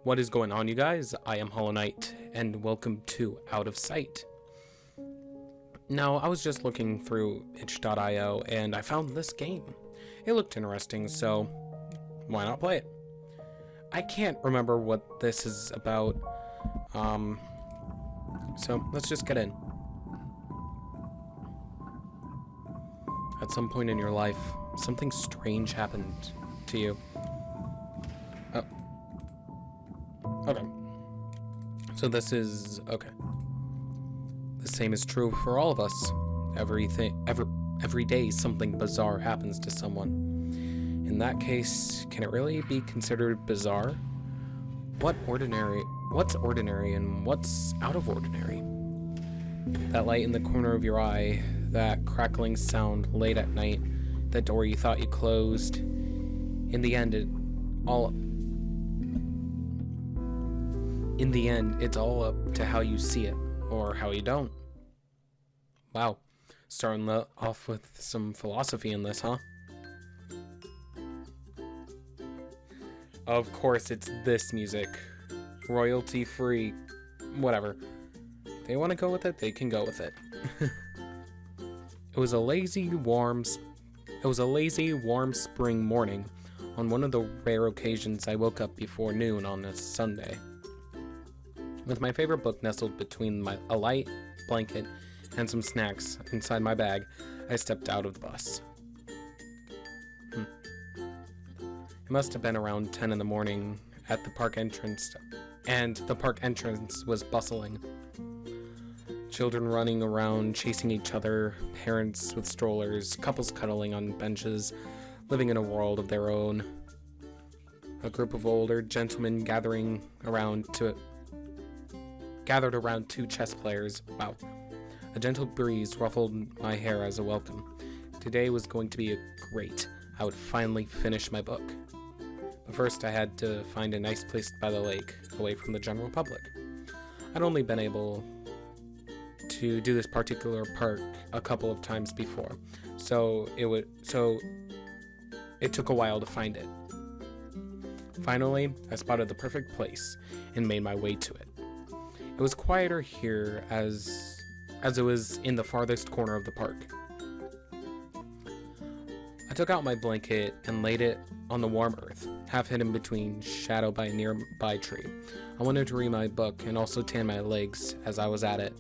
What is going on, you guys? I am Hollow Knight, and welcome to Out of Sight. Now, I was just looking through itch.io, and I found this game. It looked interesting, so why not play it? I can't remember what this is about, so let's just get in. At some point in your life, something strange happened to you. Okay. So this is okay. The same is true for all of us. Every day something bizarre happens to someone. In that case, can it really be considered bizarre? What's ordinary and what's out of ordinary? That light in the corner of your eye, that crackling sound late at night, that door you thought you closed. In the end, it's all up to how you see it, or how you don't. Wow, starting off with some philosophy in this, huh? Of course, it's this music. Royalty-free, whatever. They want to go with it, they can go with it. It was a lazy, warm spring morning on one of the rare occasions I woke up before noon on a Sunday. With my favorite book nestled between a light blanket and some snacks inside my bag, I stepped out of the bus. It must have been around 10 in the morning at the park entrance, and the park entrance was bustling. Children running around, chasing each other, parents with strollers, couples cuddling on benches, living in a world of their own. A group of older gentlemen gathered around two chess players. Wow. A gentle breeze ruffled my hair as a welcome. Today was going to be great. I would finally finish my book. But first I had to find a nice place by the lake, away from the general public. I'd only been able to do this particular park a couple of times before, so it took a while to find it. Finally, I spotted the perfect place and made my way to it. It was quieter here as it was in the farthest corner of the park. I took out my blanket and laid it on the warm earth, half hidden between shadow by a nearby tree. I wanted to read my book and also tan my legs as I was at it.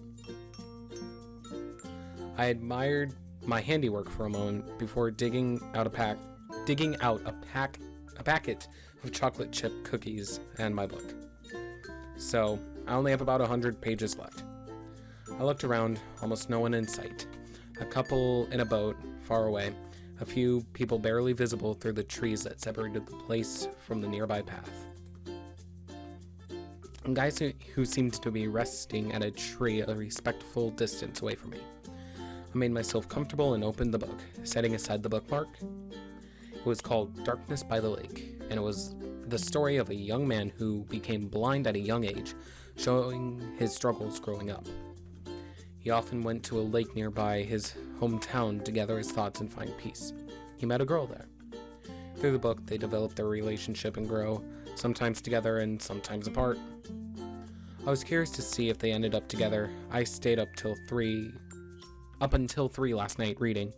I admired my handiwork for a moment before digging out a packet of chocolate chip cookies and my book. So, I only have about 100 pages left. I looked around, almost no one in sight. A couple in a boat, far away. A few people barely visible through the trees that separated the place from the nearby path. Guys who seemed to be resting at a tree a respectful distance away from me. I made myself comfortable and opened the book, setting aside the bookmark. It was called Darkness by the Lake, and it was the story of a young man who became blind at a young age, showing his struggles growing up. He often went to a lake nearby his hometown to gather his thoughts and find peace. He met a girl there. Through the book, they developed their relationship and grow, sometimes together and sometimes apart. I was curious to see if they ended up together. I stayed up until 3 last night reading.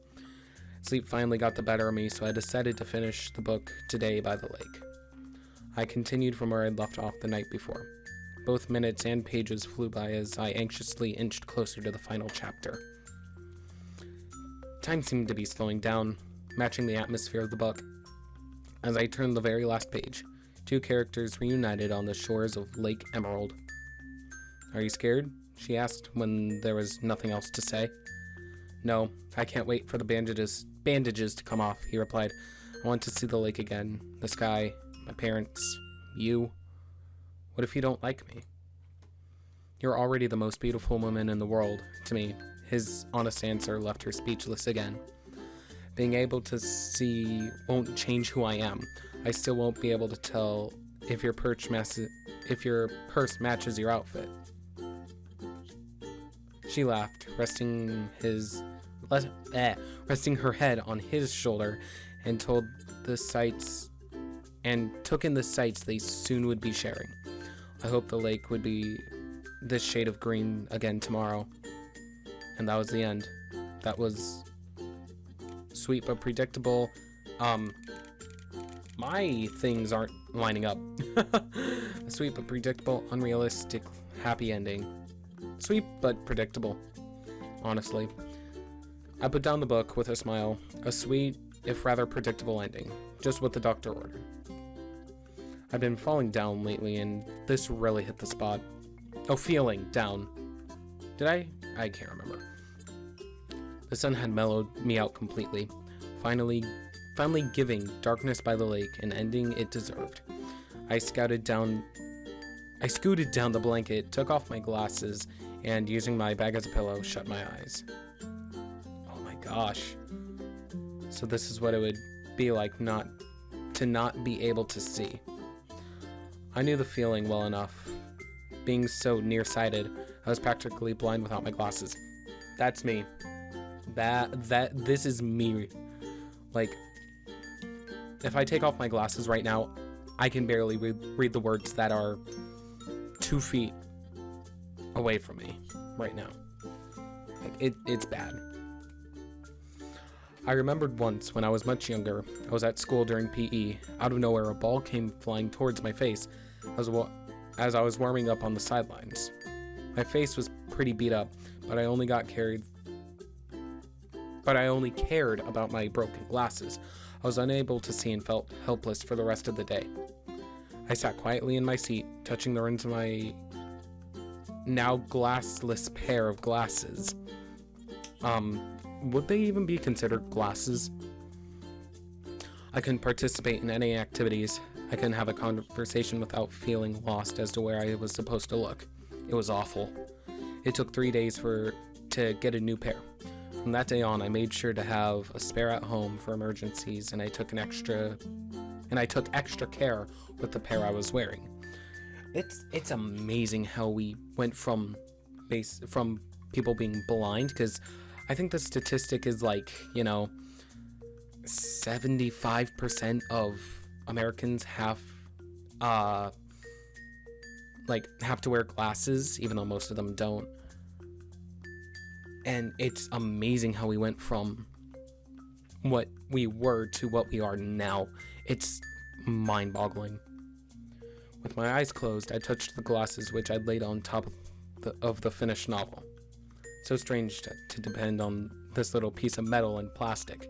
Sleep finally got the better of me, so I decided to finish the book today by the lake. I continued from where I'd left off the night before. Both minutes and pages flew by as I anxiously inched closer to the final chapter. Time seemed to be slowing down, matching the atmosphere of the book. As I turned the very last page, two characters reunited on the shores of Lake Emerald. "Are you scared?" she asked when there was nothing else to say. "No, I can't wait for the bandages to come off," he replied. "I want to see the lake again, the sky, my parents, you. What if you don't like me?" "You're already the most beautiful woman in the world to me." His honest answer left her speechless again. "Being able to see won't change who I am. I still won't be able to tell if your purse matches your outfit." She laughed, resting her head on his shoulder, and took in the sights they soon would be sharing. I hoped the lake would be this shade of green again tomorrow. And that was the end. That was sweet but predictable. My things aren't lining up. A sweet but predictable, unrealistic, happy ending. Sweet but predictable, honestly. I put down the book with a smile. A sweet, if rather predictable ending. Just what the doctor ordered. I've been falling down lately, and this really hit the spot. Oh, feeling down. Did I? I can't remember. The sun had mellowed me out completely, finally giving darkness by the lake an ending it deserved. I scooted down the blanket, took off my glasses, and using my bag as a pillow, shut my eyes. Oh my gosh. So this is what it would be like not be able to see. I knew the feeling well enough. Being so nearsighted, I was practically blind without my glasses. That's me. This is me. Like, if I take off my glasses right now, I can barely read the words that are 2 feet away from me right now. Like, it's bad. I remembered once when I was much younger, I was at school during PE. Out of nowhere, a ball came flying towards my face as I was warming up on the sidelines. My face was pretty beat up, but I only cared about my broken glasses. I was unable to see and felt helpless for the rest of the day. I sat quietly in my seat, touching the rims of my now glassless pair of glasses. Would they even be considered glasses? I couldn't participate in any activities. I couldn't have a conversation without feeling lost as to where I was supposed to look. It was awful. It took 3 days to get a new pair. From that day on, I made sure to have a spare at home for emergencies, and I took extra care with the pair I was wearing. It's amazing how we went from people being blind, because I think the statistic is 75% of Americans have to wear glasses, even though most of them don't. And it's amazing how we went from what we were to what we are now. It's mind-boggling. With my eyes closed, I touched the glasses which I'd laid on top of the finished novel. So strange to depend on this little piece of metal and plastic.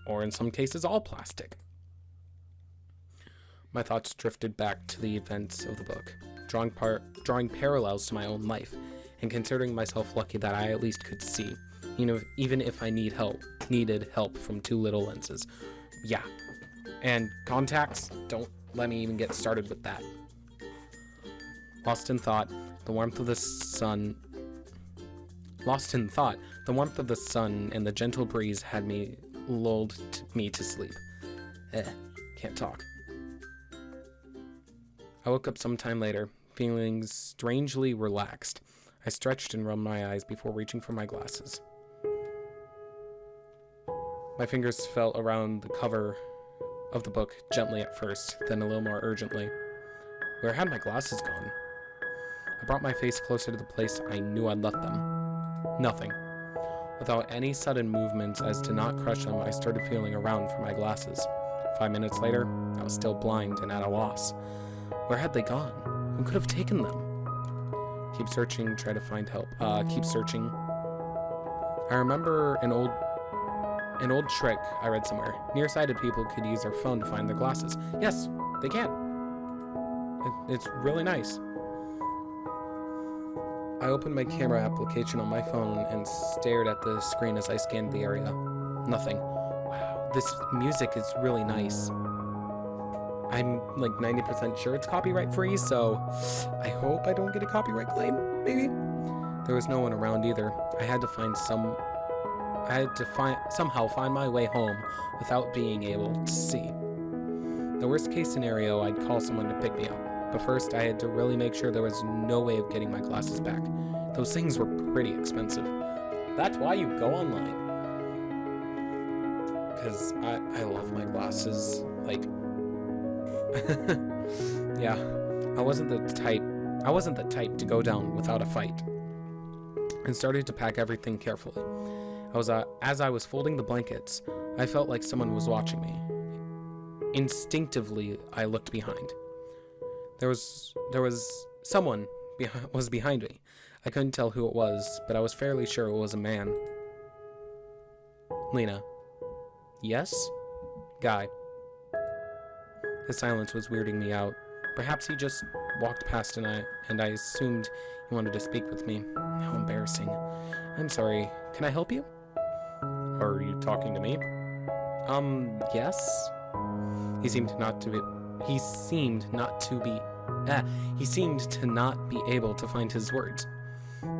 Or in some cases, all plastic. My thoughts drifted back to the events of the book, drawing parallels to my own life, and considering myself lucky that I at least could see, even if I needed help from 2 little lenses. Yeah. And contacts, don't let me even get started with that. Lost in thought, the warmth of the sun and the gentle breeze had lulled me to sleep. Can't talk. I woke up some time later, feeling strangely relaxed. I stretched and rubbed my eyes before reaching for my glasses. My fingers felt around the cover of the book gently at first, then a little more urgently. Where had my glasses gone? I brought my face closer to the place I knew I'd left them. Nothing. Without any sudden movements as to not crush them, I started feeling around for my glasses. 5 minutes later, I was still blind and at a loss. Where had they gone? Who could have taken them? Keep searching, try to find help. Keep searching. I remember an old trick I read somewhere. Nearsighted people could use their phone to find their glasses. Yes, they can. It's really nice. I opened my camera application on my phone and stared at the screen as I scanned the area. Nothing. Wow, this music is really nice. I'm 90% sure it's copyright free, so I hope I don't get a copyright claim, maybe? There was no one around either. I had to somehow find my way home without being able to see. The worst case scenario, I'd call someone to pick me up. But first, I had to really make sure there was no way of getting my glasses back. Those things were pretty expensive. That's why you go online. Because I love my glasses. Yeah, I wasn't the type I wasn't the type to go down without a fight, and started to pack everything carefully. As I was folding the blankets, I felt like someone was watching me. Instinctively, I looked behind. There was someone was behind me. I couldn't tell who it was, but I was fairly sure it was a man. Lena. Yes? Guy. His silence was weirding me out. Perhaps he just walked past and I assumed he wanted to speak with me. How embarrassing. I'm sorry. Can I help you? Are you talking to me? Yes? He seemed to not be able to find his words.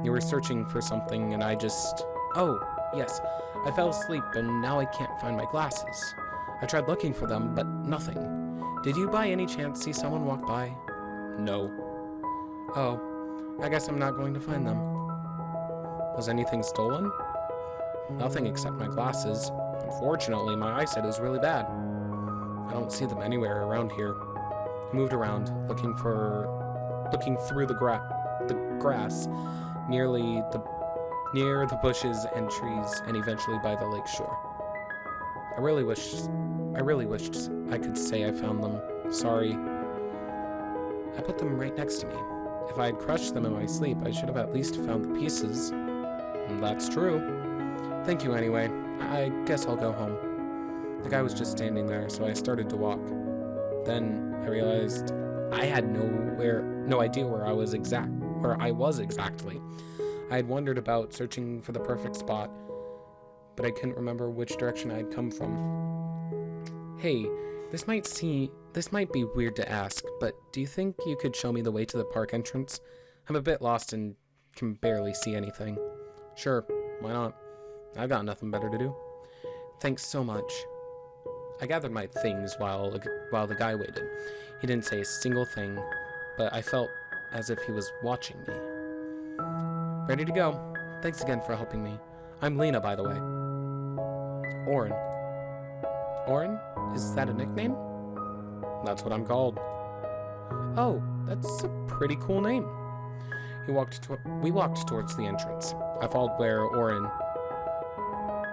You were searching for something and I just... Oh, yes. I fell asleep and now I can't find my glasses. I tried looking for them, but nothing. Did you by any chance see someone walk by? No. Oh, I guess I'm not going to find them. Was anything stolen? Nothing except my glasses. Unfortunately, my eyesight is really bad. I don't see them anywhere around here. He moved around, looking through the grass, near the bushes and trees, and eventually by the lake shore. I really wished I could say I found them. Sorry. I put them right next to me. If I had crushed them in my sleep, I should have at least found the pieces. And that's true. Thank you anyway. I guess I'll go home. The guy was just standing there, so I started to walk. Then I realized I had no idea where I was exactly. I had wandered about searching for the perfect spot, but I couldn't remember which direction I had come from. Hey, this might be weird to ask, but do you think you could show me the way to the park entrance? I'm a bit lost and can barely see anything. Sure, why not? I've got nothing better to do. Thanks so much. I gathered my things while the guy waited. He didn't say a single thing, but I felt as if he was watching me. Ready to go. Thanks again for helping me. I'm Lena, by the way. Oren. Oren? Is that a nickname? That's what I'm called. Oh, that's a pretty cool name. We walked towards the entrance. I followed where Oren...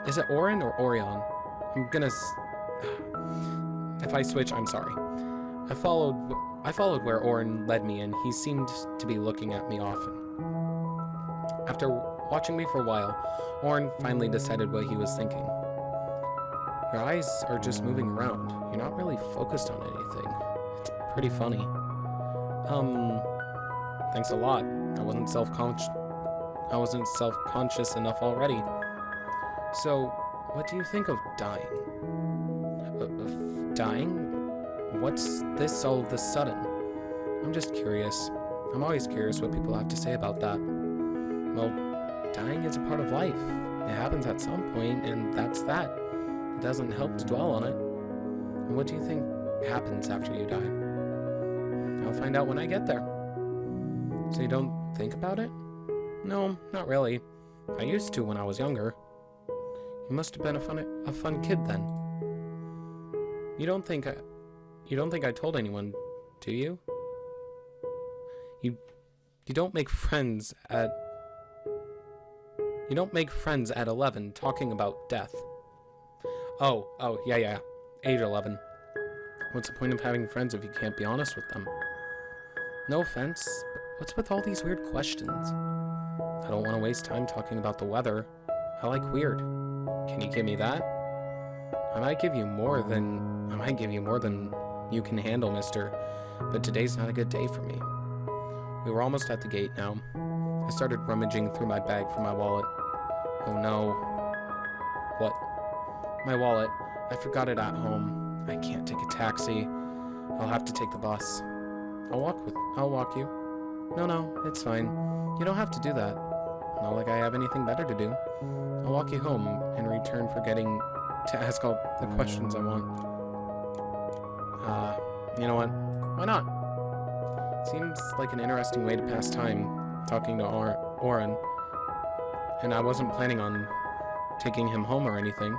Is it Oren or Orion? If I switch, I'm sorry. I followed where Oren led me, and he seemed to be looking at me often. After watching me for a while, Oren finally decided what he was thinking. Your eyes are just moving around. You're not really focused on anything. It's pretty funny. Thanks a lot. I wasn't self-conscious enough already. So, what do you think of dying? Of dying? What's this all of a sudden? I'm just curious. I'm always curious what people have to say about that. Well, dying is a part of life. It happens at some point, and that's that. It doesn't help to dwell on it. And what do you think happens after you die? I'll find out when I get there. So you don't think about it? No, not really. I used to when I was younger. You must have been a fun kid then. You don't think I told anyone, do you? You don't make friends at 11 talking about death. Oh, yeah. Age 11. What's the point of having friends if you can't be honest with them? No offense, but what's with all these weird questions? I don't want to waste time talking about the weather. I like weird. Can you give me that? I might give you more than you can handle, mister, but today's not a good day for me. We were almost at the gate now. I started rummaging through my bag for my wallet. Oh no. What? My wallet. I forgot it at home. I can't take a taxi. I'll have to take the bus. I'll walk you. No, it's fine. You don't have to do that. Not like I have anything better to do. I'll walk you home in return for getting to ask all the questions I want. You know what? Why not? Seems like an interesting way to pass time, talking to Oren. And I wasn't planning on taking him home or anything.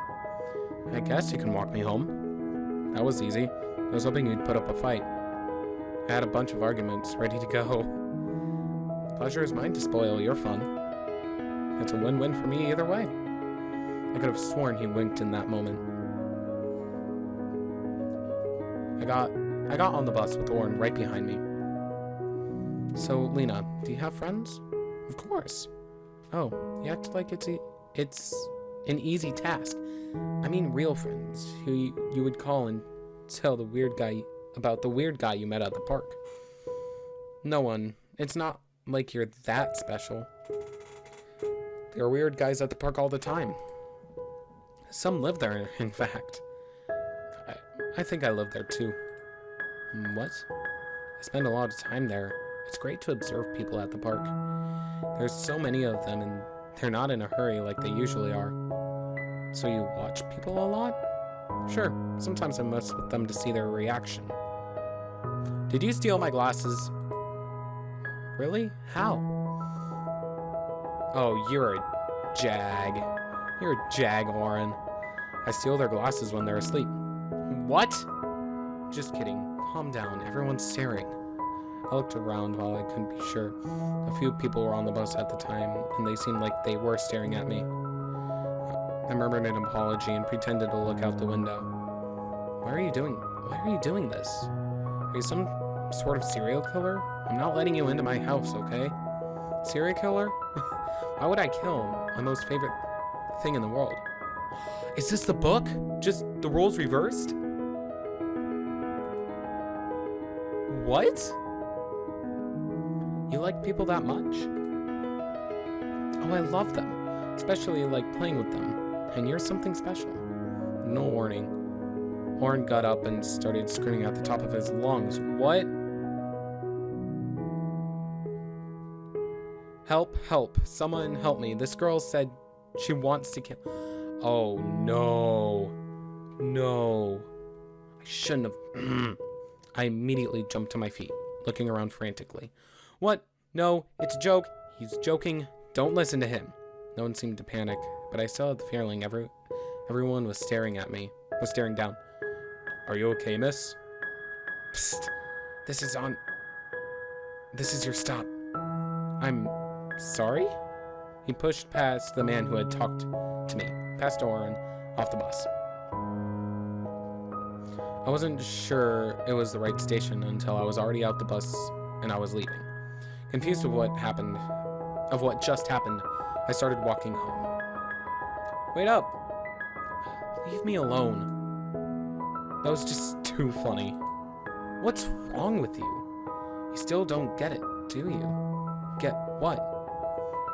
I guess you can walk me home. That was easy. I was hoping you'd put up a fight. I had a bunch of arguments ready to go. Pleasure is mine to spoil your fun. It's a win-win for me either way. I could have sworn he winked in that moment. I got on the bus with Oren right behind me. So, Lena, do you have friends? Of course. Oh, you act like it's an easy task. I mean real friends, who you would call and tell the weird guy about the weird guy you met at the park. No one. It's not like you're that special. There are weird guys at the park all the time. Some live there, in fact. I think I live there too. What? I spend a lot of time there. It's great to observe people at the park. There's so many of them and they're not in a hurry like they usually are. So you watch people a lot? Sure, sometimes I mess with them to see their reaction. Did you steal my glasses? Really? How? Oh, you're a jag. You're a jag, Oren. I steal their glasses when they're asleep. What? Just kidding. Calm down. Everyone's staring. I looked around while I couldn't be sure. A few people were on the bus at the time, and they seemed like they were staring at me. I murmured an apology and pretended to look out the window. Why are you doing this? Are you some sort of serial killer? I'm not letting you into my house, okay? Serial killer? Why would I kill my most favorite thing in the world? Is this the book? Just the roles reversed? What? You like people that much? Oh, I love them. Especially like playing with them. And you're something special. No warning. Oren got up and started screaming at the top of his lungs. What? Help, help. Someone help me. This girl said she wants to kill... Oh, no. No. I shouldn't have... I immediately jumped to my feet, looking around frantically. What? No, it's a joke. He's joking. Don't listen to him. No one seemed to panic, but I still had the feeling everyone was staring at me, was staring down. Are you okay, miss? Psst. This is your stop. I'm sorry? He pushed past the man who had talked to me, past Oren, off the bus. I wasn't sure it was the right station until I was already out the bus and I was leaving. Confused of what just happened, I started walking home. Wait up! Leave me alone. That was just too funny. What's wrong with you? You still don't get it, do you? Get what?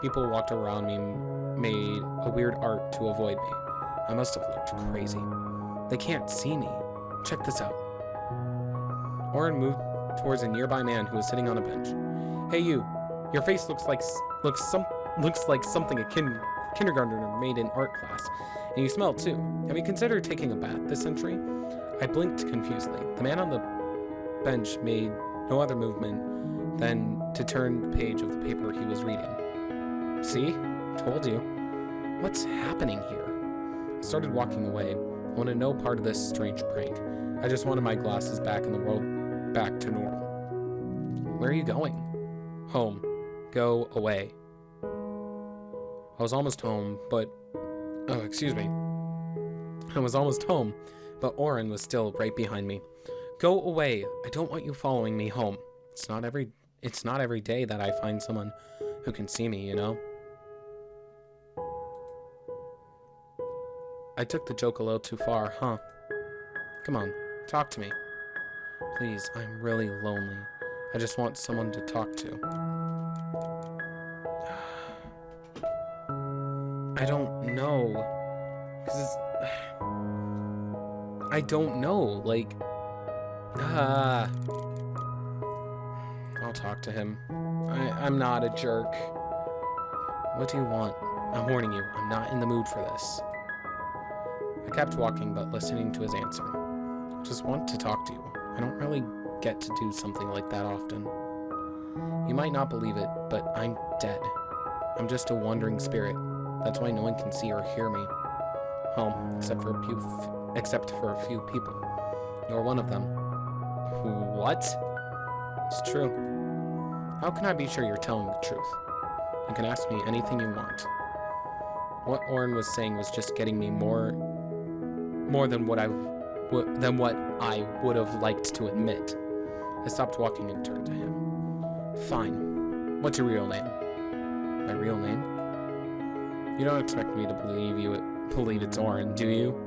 People walked around me and made a weird art to avoid me. I must have looked crazy. They can't see me. Check this out. Oren moved towards a nearby man who was sitting on a bench. Hey you, your face looks like something a kindergartner made in art class. And you smell too. Have you considered taking a bath this century? I blinked confusedly. The man on the bench made no other movement than to turn the page of the paper he was reading. See? Told you. What's happening here? I started walking away. I wanted no part of this strange prank. I just wanted my glasses back and the world back to normal. Where are you going? Home. Go away. I was almost home, but... Oh, excuse me. I was almost home, but Oren was still right behind me. Go away. I don't want you following me home. It's not every day that I find someone who can see me, you know? I took the joke a little too far, huh? Come on, talk to me. Please, I'm really lonely. I just want someone to talk to. I don't know. I don't know, like... I'll talk to him. I'm not a jerk. What do you want? I'm warning you, I'm not in the mood for this. I kept walking, but listening to his answer. I just want to talk to you. I don't really get to do something like that often. You might not believe it, but I'm dead. I'm just a wandering spirit. That's why no one can see or hear me. Well, except for a few people. You're one of them. What? It's true. How can I be sure you're telling the truth? You can ask me anything you want. What Oren was saying was just getting me more than what I would have liked to admit. I stopped walking and turned to him. Fine. What's your real name? My real name? You don't expect me to believe it's Oren, do you?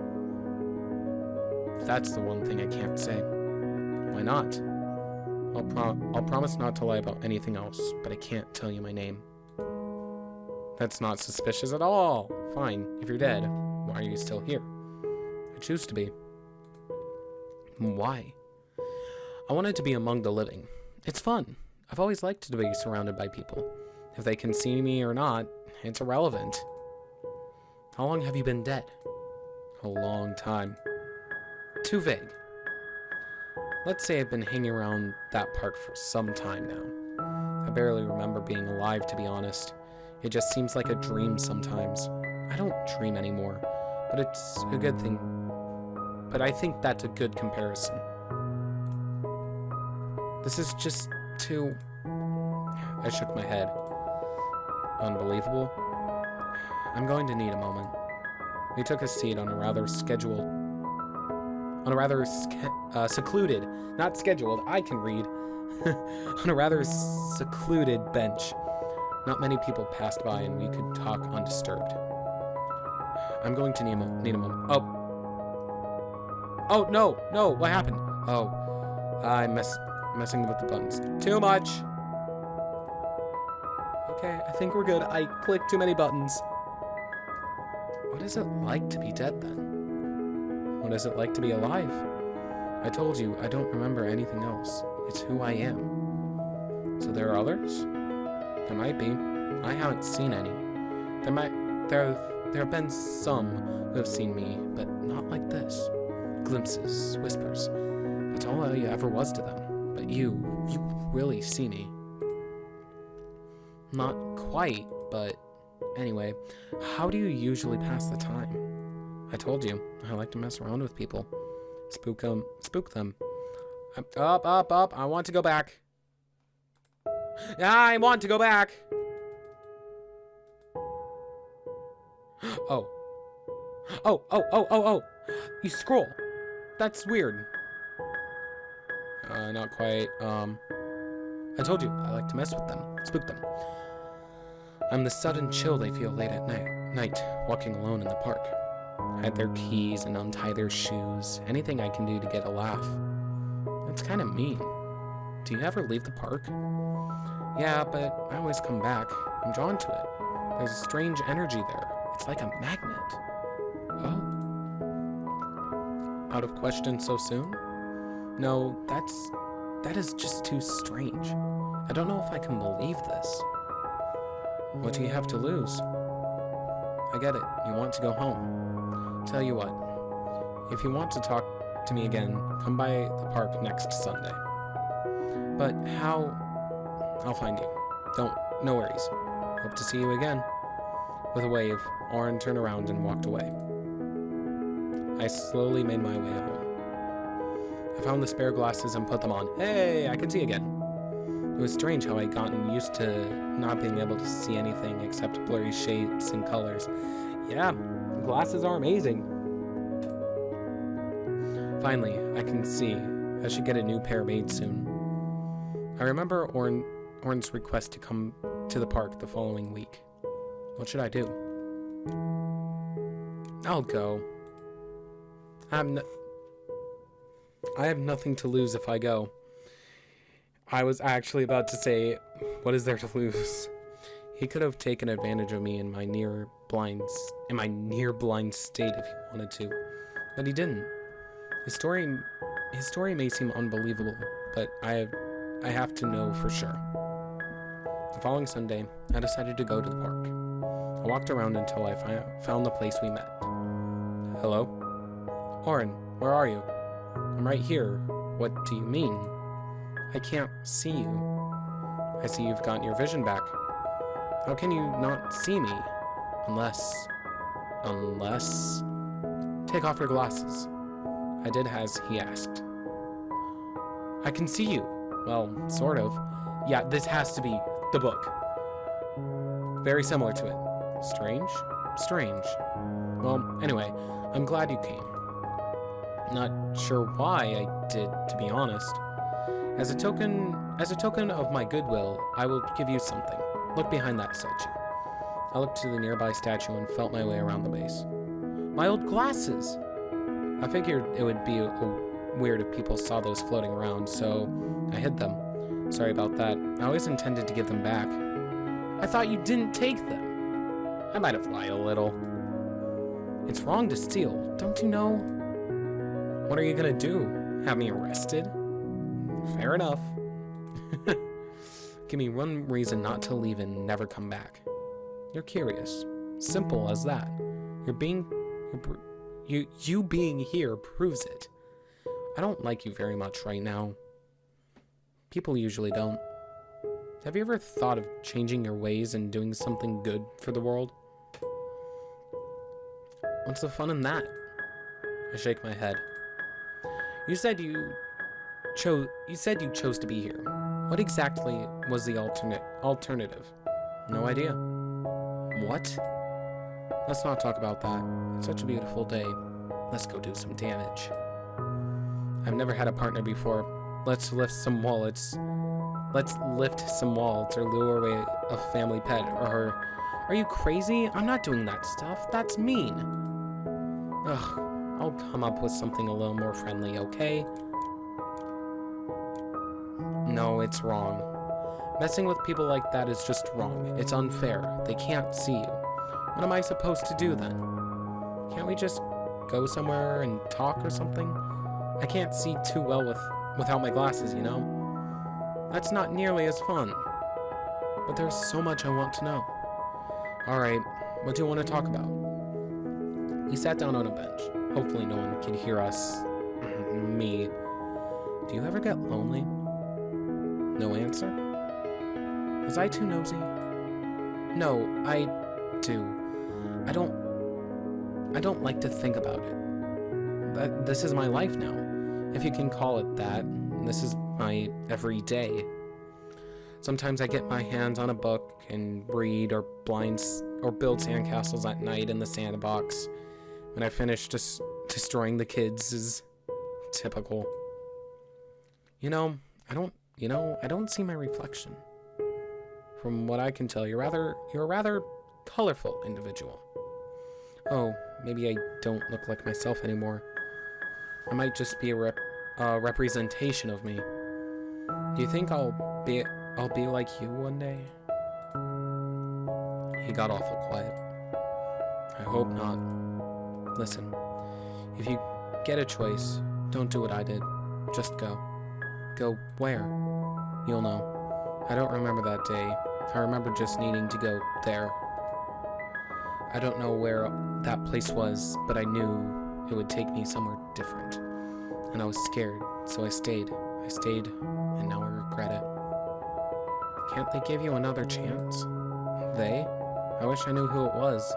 That's the one thing I can't say. Why not? I'll promise not to lie about anything else, but I can't tell you my name. That's not suspicious at all. Fine, if you're dead, why are you still here? I choose to be. Why? I wanted to be among the living. It's fun. I've always liked to be surrounded by people. If they can see me or not, it's irrelevant. How long have you been dead? A long time. Too vague. Let's say I've been hanging around that park for some time now. I barely remember being alive, to be honest. It just seems like a dream sometimes. I don't dream anymore, but it's a good thing. But I think that's a good comparison. This is just too... I shook my head. Unbelievable. I'm going to need a moment. We took a seat on a rather secluded, not scheduled, I can read, on a rather secluded bench. Not many people passed by and we could talk undisturbed. I'm going to need a moment. Oh, no, what happened? Oh, I'm messing with the buttons. Too much. Okay, I think we're good. I clicked too many buttons. What is it like to be dead then? What is it like to be alive? I told you, I don't remember anything else. It's who I am. So there are others? There might be. I haven't seen any. There have been some who have seen me, but not like this. Glimpses, whispers. That's all I ever was to them. But you really see me. Not quite, but anyway, how do you usually pass the time? I told you, I like to mess around with people. Spook them. Up, I want to go back. I want to go back. Oh. You scroll. That's weird. Not quite. I told you, I like to mess with them, spook them. I'm the sudden chill they feel late at night, walking alone in the park. Hide their keys and untie their shoes. Anything I can do to get a laugh. That's kind of mean. Do you ever leave the park? Yeah, but I always come back. I'm drawn to it. There's a strange energy there. It's like a magnet. Oh? Out of question so soon? No, that is just too strange. I don't know if I can believe this. What do you have to lose? I get it. You want to go home. Tell you what. If you want to talk to me again, come by the park next Sunday. But how... I'll find you. No worries. Hope to see you again. With a wave, Oren turned around and walked away. I slowly made my way home. I found the spare glasses and put them on. Hey, I can see again. It was strange how I'd gotten used to not being able to see anything except blurry shapes and colors. Yeah, glasses are amazing. Finally, I can see. I should get a new pair made soon. I remember Oren's request to come to the park the following week. What should I do? I'll go. I have nothing to lose if I go. I was actually about to say, what is there to lose? He could have taken advantage of me in my near blind state if he wanted to, but he didn't. His story may seem unbelievable, but I have to know for sure. The following Sunday, I decided to go to the park. I walked around until I found the place we met. Hello? Oren, where are you? I'm right here. What do you mean? I can't see you. I see you've gotten your vision back. How can you not see me? Unless... Take off your glasses. I did as he asked. I can see you. Well, sort of. Yeah, this has to be the book. Very similar to it. Strange? Strange. Well, anyway, I'm glad you came. Not sure why I did, to be honest. As a token of my goodwill, I will give you something. Look behind that statue. I looked to the nearby statue and felt my way around the base. My old glasses! I figured it would be weird if people saw those floating around, so I hid them. Sorry about that. I always intended to give them back. I thought you didn't take them. I might have lied a little. It's wrong to steal, don't you know? What are you gonna do? Have me arrested? Fair enough. Give me one reason not to leave and never come back. You're curious. Simple as that. You being here proves it. I don't like you very much right now. People usually don't. Have you ever thought of changing your ways and doing something good for the world? What's the fun in that? I shake my head. You said you chose to be here. What exactly was the alternative? No idea. What? Let's not talk about that. It's such a beautiful day. Let's go do some damage. I've never had a partner before. Let's lift some wallets or lure away a family pet or are you crazy? I'm not doing that stuff. That's mean. Ugh, I'll come up with something a little more friendly, okay? No, it's wrong. Messing with people like that is just wrong. It's unfair. They can't see you. What am I supposed to do then? Can't we just go somewhere and talk or something? I can't see too well without my glasses, you know? That's not nearly as fun. But there's so much I want to know. Alright, what do you want to talk about? We sat down on a bench. Hopefully no one can hear us. Me. Do you ever get lonely? No answer? Was I too nosy? No, I do. I don't like to think about it. This is my life now, if you can call it that. This is my everyday. Sometimes I get my hands on a book and read or build sandcastles at night in the sandbox. When I finish destroying the kids is typical. I don't see my reflection. From what I can tell, you're a rather colorful individual. Oh, maybe I don't look like myself anymore. I might just be a representation of me. Do you think I'll be like you one day? He got awful quiet. I hope not. Listen, if you get a choice, don't do what I did. Just go. Go where? You'll know. I don't remember that day. I remember just needing to go there. I don't know where that place was, but I knew it would take me somewhere different. And I was scared, so I stayed. I stayed, and now I regret it. Can't they give you another chance? They? I wish I knew who it was.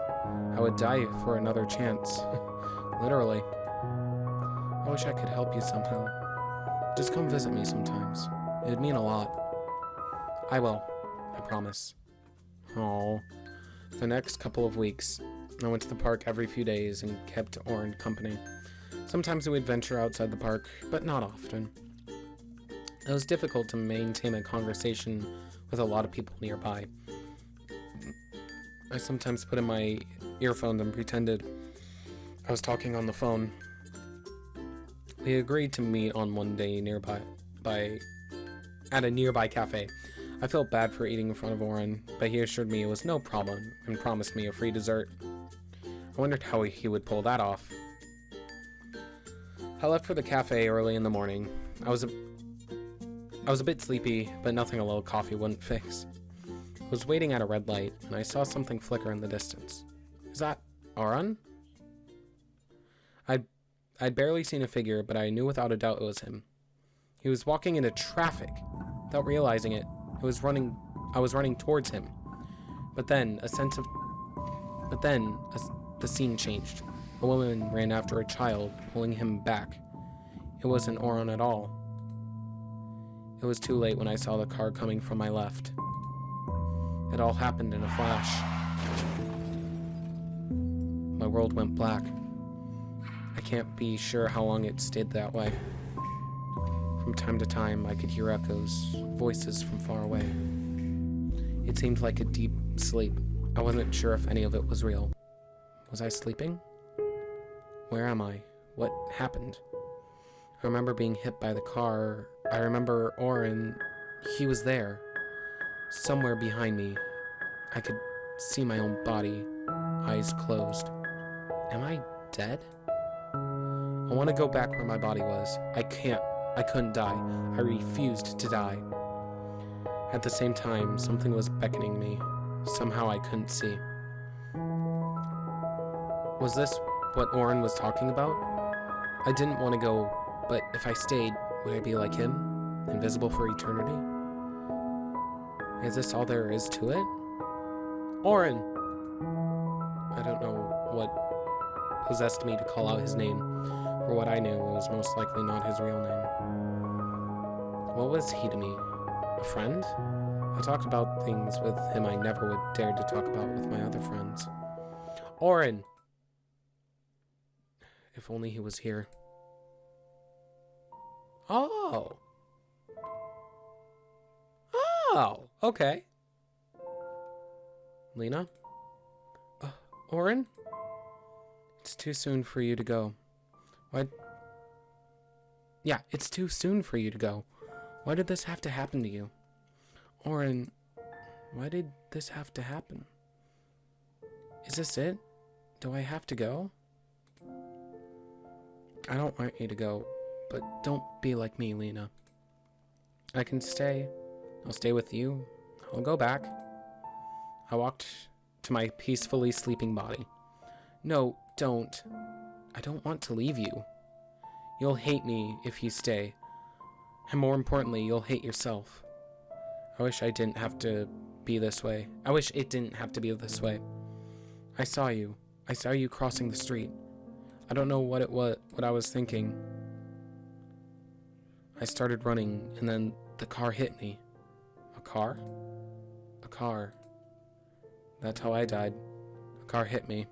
I would die for another chance. Literally. I wish I could help you somehow. Just come visit me sometimes. It'd mean a lot. I will. I promise. Oh. The next couple of weeks, I went to the park every few days and kept Oren company. Sometimes we would venture outside the park, but not often. It was difficult to maintain a conversation with a lot of people nearby. I sometimes put in my earphones and pretended I was talking on the phone. We agreed to meet on one day at a nearby cafe. I felt bad for eating in front of Oren, but he assured me it was no problem and promised me a free dessert. I wondered how he would pull that off. I left for the cafe early in the morning. I was a bit sleepy, but nothing a little coffee wouldn't fix. I was waiting at a red light, and I saw something flicker in the distance. Is that Oren? I'd barely seen a figure, but I knew without a doubt it was him. He was walking into traffic. Without realizing it, I was running towards him. But then the scene changed. A woman ran after a child, pulling him back. It wasn't Oren at all. It was too late when I saw the car coming from my left. It all happened in a flash. My world went black. I can't be sure how long it stayed that way. From time to time, I could hear echoes, voices from far away. It seemed like a deep sleep. I wasn't sure if any of it was real. Was I sleeping? Where am I? What happened? I remember being hit by the car. I remember Oren. He was there. Somewhere behind me. I could see my own body, eyes closed. Am I dead? I want to go back where my body was. I can't. I couldn't die. I refused to die. At the same time, something was beckoning me. Somehow I couldn't see. Was this what Oren was talking about? I didn't want to go, but if I stayed, would I be like him? Invisible for eternity? Is this all there is to it? Oren! I don't know what possessed me to call out his name. For what I knew, it was most likely not his real name. What was he to me? A friend? I talked about things with him I never would dare to talk about with my other friends. Oren! If only he was here. Oh! Oh! Okay. Lena? Oren? It's too soon for you to go. Why? Yeah, it's too soon for you to go. Why did this have to happen to you? Oren, why did this have to happen? Is this it? Do I have to go? I don't want you to go, but don't be like me, Lena. I can stay. I'll stay with you. I'll go back. I walked to my peacefully sleeping body. No, don't. I don't want to leave you. You'll hate me if you stay. And more importantly, you'll hate yourself. I wish I didn't have to be this way. I wish it didn't have to be this way. I saw you. I saw you crossing the street. I don't know what I was thinking. I started running, and then the car hit me. A car? A car. That's how I died. A car hit me.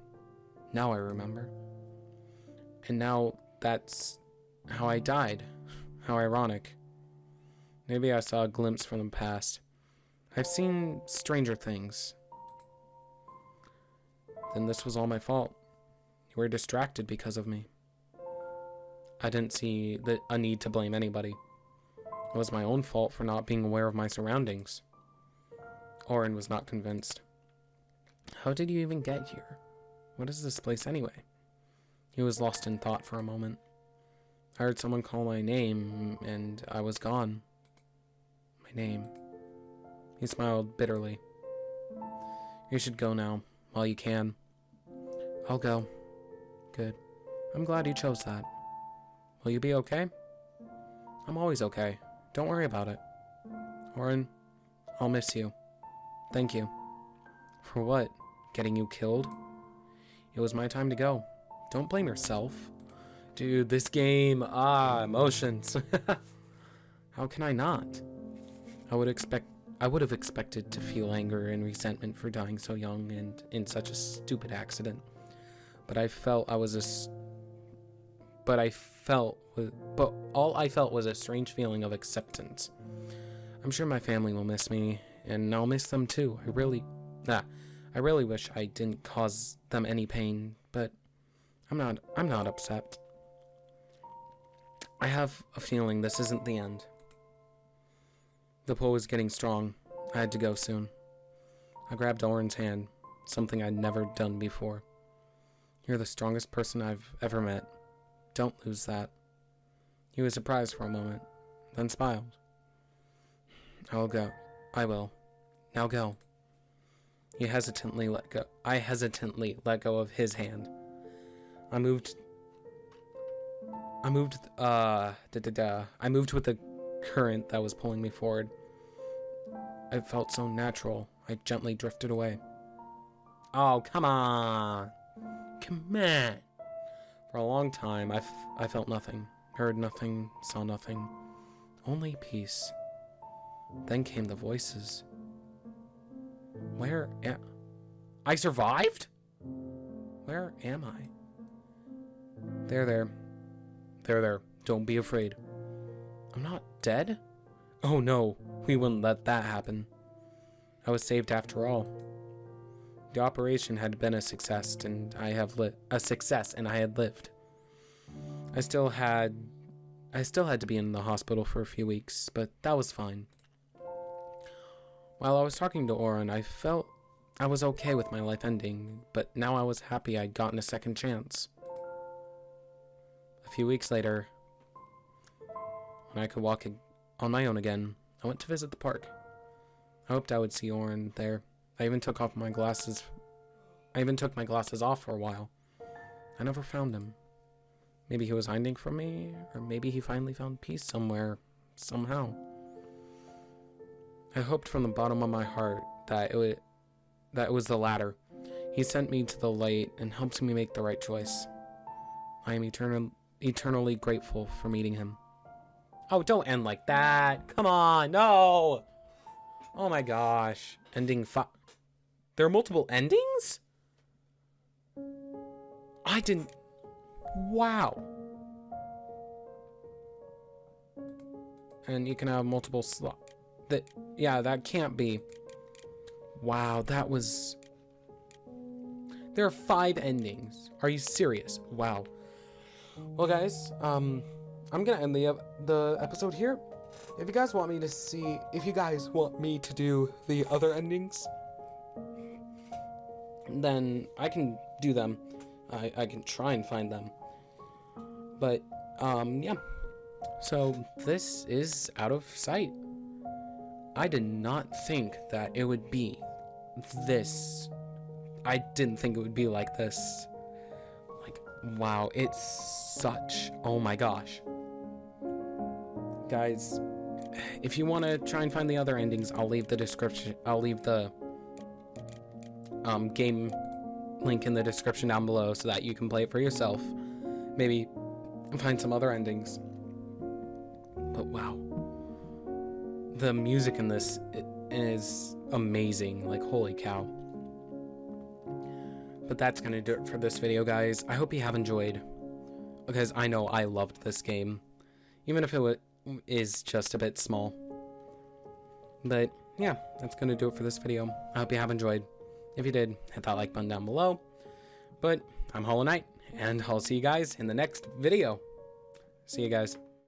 Now I remember. And now that's how I died. How ironic. Maybe I saw a glimpse from the past. I've seen stranger things. Then this was all my fault. You were distracted because of me. I didn't see a need to blame anybody. It was my own fault for not being aware of my surroundings. Oren was not convinced. How did you even get here? What is this place anyway? He was lost in thought for a moment. I heard someone call my name, and I was gone. My name. He smiled bitterly. You should go now, while you can. I'll go. Good. I'm glad you chose that. Will you be okay? I'm always okay. Don't worry about it. Oren, I'll miss you. Thank you. For what? Getting you killed? It was my time to go. Don't blame yourself. Dude, this game, emotions. How can I not? I would have expected to feel anger and resentment for dying so young and in such a stupid accident. But all I felt was a strange feeling of acceptance. I'm sure my family will miss me, and I'll miss them too. I really wish I didn't cause them any pain, but I'm not upset. I have a feeling this isn't the end. The pull was getting strong. I had to go soon. I grabbed Oren's hand, something I'd never done before. You're the strongest person I've ever met. Don't lose that. He was surprised for a moment, then smiled. I'll go. I will. Now go. I hesitantly let go of his hand. I moved with the current that was pulling me forward. It felt so natural. I gently drifted away. Oh, come on. Come on. For a long time, I felt nothing, heard nothing, saw nothing. Only peace. Then came the voices. Where am I? Survived? Where am I? There. Don't be afraid. I'm not dead? Oh no, we wouldn't let that happen. I was saved after all. The operation had been a success, and I had lived. I still had to be in the hospital for a few weeks, but that was fine. While I was talking to Oren, I felt I was okay with my life ending, but now I was happy I'd gotten a second chance. A few weeks later, when I could walk on my own again, I went to visit the park. I hoped I would see Oren there. I even took my glasses off for a while. I never found him. Maybe he was hiding from me, or maybe he finally found peace somewhere, somehow. I hoped from the bottom of my heart that it was the latter. He sent me to the light and helped me make the right choice. I am eternally grateful for meeting him. Oh, don't end like that. Come on, no. Oh my gosh. Ending 5. There are multiple endings? I didn't... Wow. And you can have multiple slots. Yeah, that can't be. Wow, that was... There are 5 endings. Are you serious? Wow. Well, guys, I'm gonna end the episode here. If you guys want me to do the other endings, then I can do them. I can try and find them. But, yeah. So, this is Out of Sight. I did not think that it would be this. I didn't think it would be like this. Like, wow, it's such... Oh my gosh. Guys, if you want to try and find the other endings, I'll leave the description. I'll leave the game link in the description down below so that you can play it for yourself. Maybe find some other endings. But wow. The music in this is amazing. Like, holy cow. But that's gonna do it for this video, guys. I hope you have enjoyed, because I know I loved this game, even if it is just a bit small. But yeah, that's gonna do it for this video. I hope you have enjoyed. If you did, hit that like button down below. But I'm Hollow Knight, and I'll see you guys in the next video. See you guys.